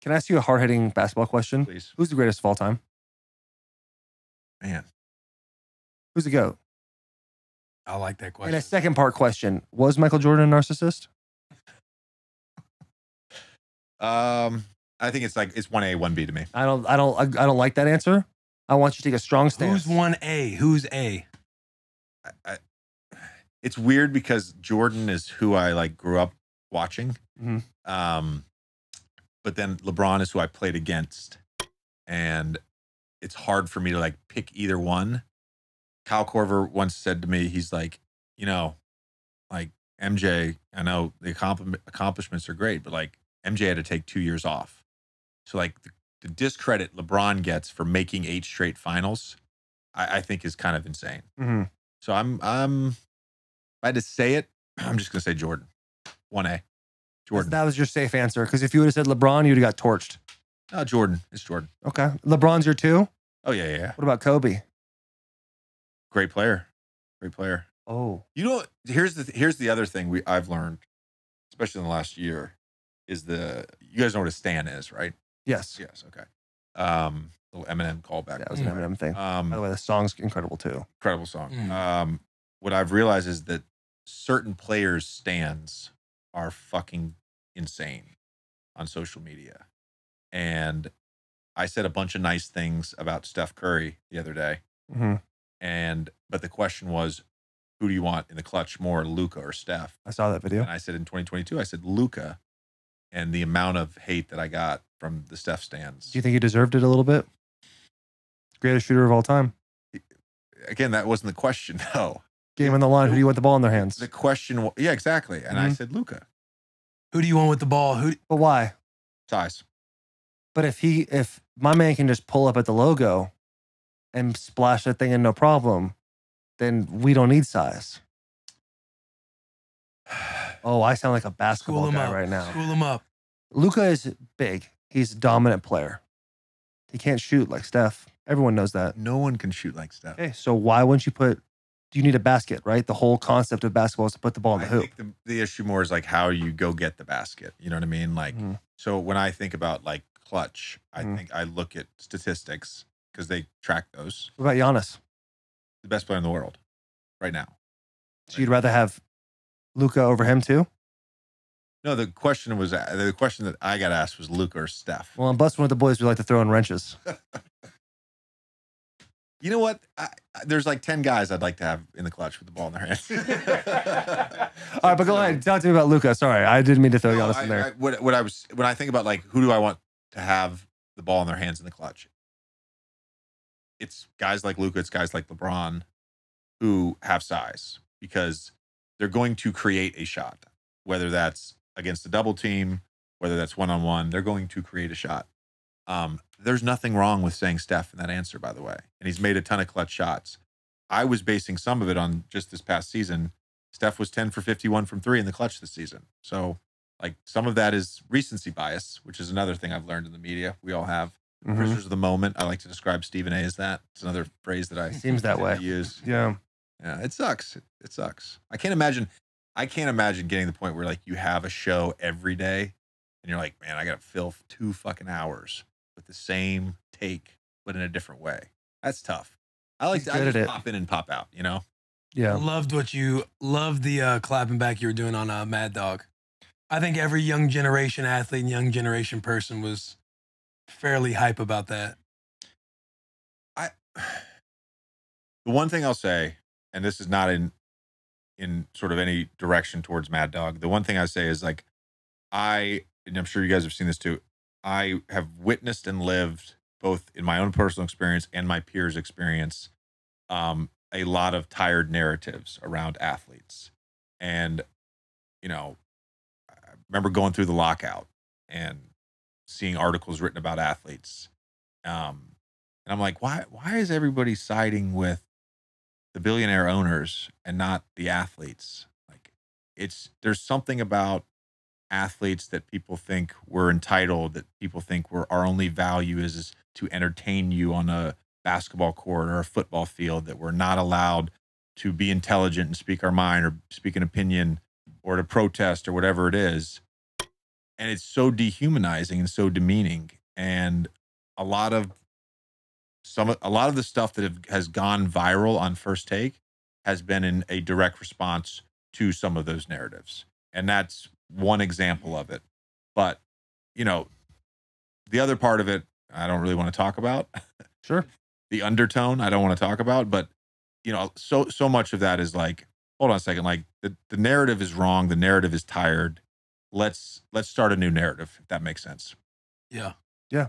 Can I ask you a hard-hitting basketball question? Please. Who's the greatest of all time? Man. Who's the GOAT? I like that question. And a second part question. Was Michael Jordan a narcissist? I think it's 1A, 1B to me. I don't like that answer. I want you to take a strong stance. Who's 1A? Who's A? It's weird because Jordan is who I like grew up watching. Mm-hmm. But then LeBron is who I played against. And it's hard for me to like pick either one. Kyle Korver once said to me, he's like, you know, like MJ, I know the accomplishments are great, but like MJ had to take 2 years off. So like the discredit LeBron gets for making 8 straight finals, I think is kind of insane. Mm-hmm. So if I had to say it, I'm just going to say Jordan. 1A. Jordan. That was your safe answer. Because if you would have said LeBron, you would have got torched. No, Jordan. It's Jordan. Okay. LeBron's your 2? Oh, yeah. What about Kobe? Great player. Great player. Oh. You know, here's the other thing I've learned, especially in the last year, is you guys know what a stan is, right? Yes. Yes. Okay. Little Eminem callback. That was an Eminem thing. By the way, the song's incredible too. Incredible song. What I've realized is that certain players' stans are fucking insane on social media. And I said a bunch of nice things about Steph Curry the other day. Mm-hmm. But the question was, who do you want in the clutch more, Luka or Steph? I saw that video. And I said in 2022, I said Luka, and the amount of hate that I got from the Steph stans. Do you think he deserved it a little bit? Greatest shooter of all time. Again, that wasn't the question, though. Game on the line. Who do you want the ball in their hands? The question, yeah, exactly. And I said Luka. Who do you want with the ball? But why? Size. But if my man can just pull up at the logo and splash that thing in no problem, then we don't need size. Oh, I sound like a basketball guy right now. School him up. Luka is big. He's a dominant player. He can't shoot like Steph. Everyone knows that. No one can shoot like Steph. Okay, so why wouldn't you do you need a basket, right? The whole concept of basketball is to put the ball in the hoop. I think the issue more is like how you go get the basket. You know what I mean? Like, So when I think about like clutch, I think I look at statistics because they track those. What about Giannis? The best player in the world right now. So you'd rather have Luka over him too? No, the question that I got asked was Luka or Steph. Well, on Bussin With The Boys, we like to throw in wrenches. You know what? There's like 10 guys I'd like to have in the clutch with the ball in their hands. All right, but go ahead. Talk to me about Luka. Sorry, I didn't mean to throw Giannis in there. When I think about like who do I want to have the ball in their hands in the clutch, it's guys like Luka, it's guys like LeBron who have size because they're going to create a shot, whether that's against a double team, whether that's one-on-one, they're going to create a shot. There's nothing wrong with saying Steph in that answer, by the way. And he's made a ton of clutch shots. I was basing some of it on just this past season. Steph was 10 for 51 from 3 in the clutch this season. So, like, some of that is recency bias, which is another thing I've learned in the media. We all have prisoners of the moment. I like to describe Stephen A. as that. It's another phrase that I seems that way. Use. Yeah. Yeah, it sucks. It sucks. I can't imagine getting to the point where like you have a show every day and you're like, man, I got to fill 2 fucking hours with the same take, but in a different way. That's tough. I just pop in and pop out, you know? Yeah. Loved the clapping back you were doing on Mad Dog. I think every young generation athlete and young generation person was fairly hype about that. The one thing I'll say, and this is not in sort of any direction towards Mad Dog. The one thing I say is like, and I'm sure you guys have seen this too. I have witnessed and lived both in my own personal experience and my peers' experience, a lot of tired narratives around athletes. And, you know, I remember going through the lockout and seeing articles written about athletes. And I'm like, why is everybody siding with the billionaire owners and not the athletes? Like, there's something about athletes that people think we're entitled, that people think our only value is to entertain you on a basketball court or a football field, that we're not allowed to be intelligent and speak our mind or speak an opinion or to protest or whatever it is. and it's so dehumanizing and so demeaning. And a lot of the stuff that has gone viral on First Take has been in a direct response to some of those narratives. And that's one example of it. But, you know, the other part of it, I don't really want to talk about. Sure. The undertone, I don't want to talk about. But, you know, so much of that is like, hold on a second, like the narrative is wrong. The narrative is tired. Let's start a new narrative, if that makes sense. Yeah. Yeah.